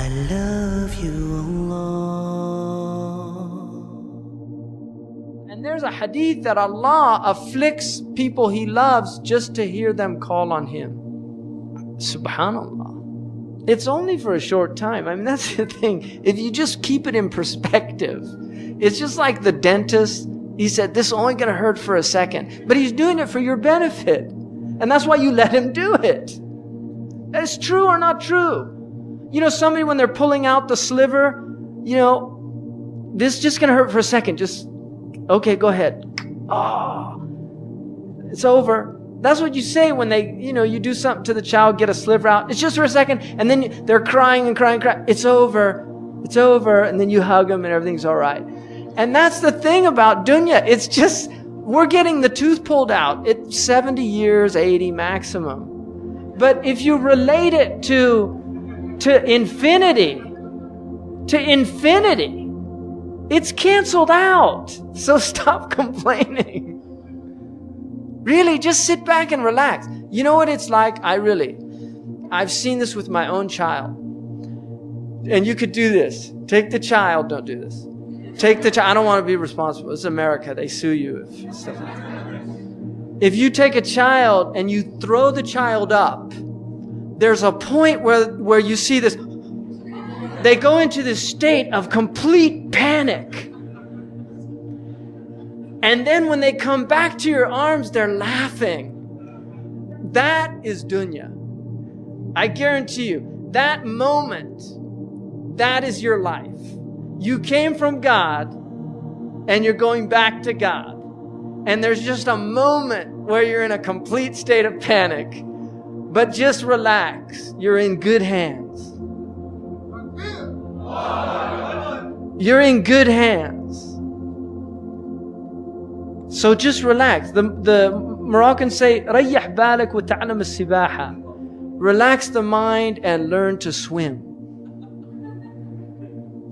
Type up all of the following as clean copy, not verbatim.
I love you, Allah. And there's a hadith that Allah afflicts people He loves just to hear them call on Him. Subhanallah. It's only for a short time. I mean, that's the thing. If you just keep it in perspective, it's just like the dentist. He said, this is only going to hurt for a second. But he's doing it for your benefit. And that's why you let him do it. That's true or not true. You know, somebody when they're pulling out the sliver, you know, this is just going to hurt for a second. Just, okay, go ahead. Oh, it's over. That's what you say when they, you know, you do something to the child, get a sliver out. It's just for a second. And then they're crying and crying and crying. It's over. It's over. And then you hug them and everything's all right. And that's the thing about dunya. It's just, we're getting the tooth pulled out. It's 70 years, 80 maximum. But if you relate it to infinity, it's canceled out. So stop complaining. Really, just sit back and relax. You know what it's like? I've seen this with my own child. And you could do this. Take the child, don't do this. Take the child, I don't want to be responsible. It's America, they sue you if stuff like that. If you take a child and you throw the child up, there's a point where you see this, they go into this state of complete panic. And then when they come back to your arms, they're laughing. That is dunya. I guarantee you, that moment, that is your life. You came from God and you're going back to God. And there's just a moment where you're in a complete state of panic. But just relax. You're in good hands. You're in good hands. So just relax. The Moroccans say, ريح بالك وتعلم السباحة. Relax the mind and learn to swim.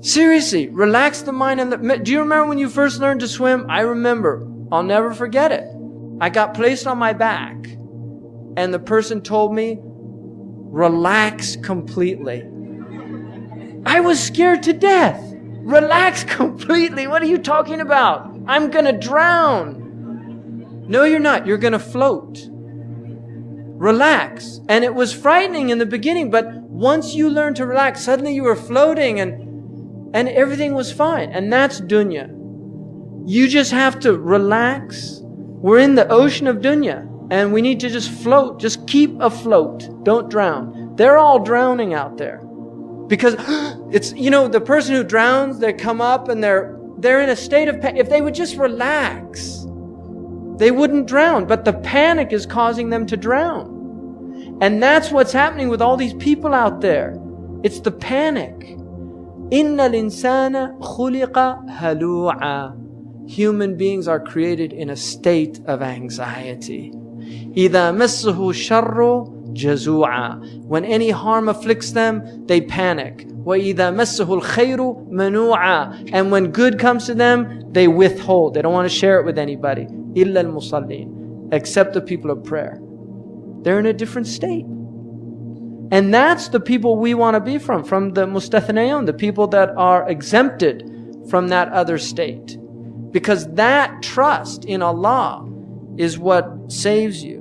Seriously, relax the mind. Do you remember when you first learned to swim? I remember. I'll never forget it. I got placed on my back and the person told me, relax completely. I was scared to death. Relax completely. What are you talking about? I'm going to drown. No, you're not. You're going to float. Relax. And it was frightening in the beginning, but once you learned to relax, suddenly you were floating and everything was fine. And that's dunya. You just have to relax. We're in the ocean of dunya and we need to just float. Just keep afloat. Don't drown. They're all drowning out there. Because it's, you know, the person who drowns, they come up and they're in a state of panic. If they would just relax, they wouldn't drown. But the panic is causing them to drown. And that's what's happening with all these people out there. It's the panic. إِنَّ الْإِنسَانَ خُلِقَ هَلُوعًا. Human beings are created in a state of anxiety. إِذَا مَسَّهُ الشَّرُّ جَزُوعًا. When any harm afflicts them, they panic. وَإِذَا مَسَّهُ الْخَيْرُ مَنُوعًا. And when good comes to them, they withhold. They don't want to share it with anybody. إِلَّا الْمُصَلِّينَ. Except the people of prayer. They're in a different state. And that's the people we want to be from the mustathnayun, the people that are exempted from that other state. Because that trust in Allah is what saves you.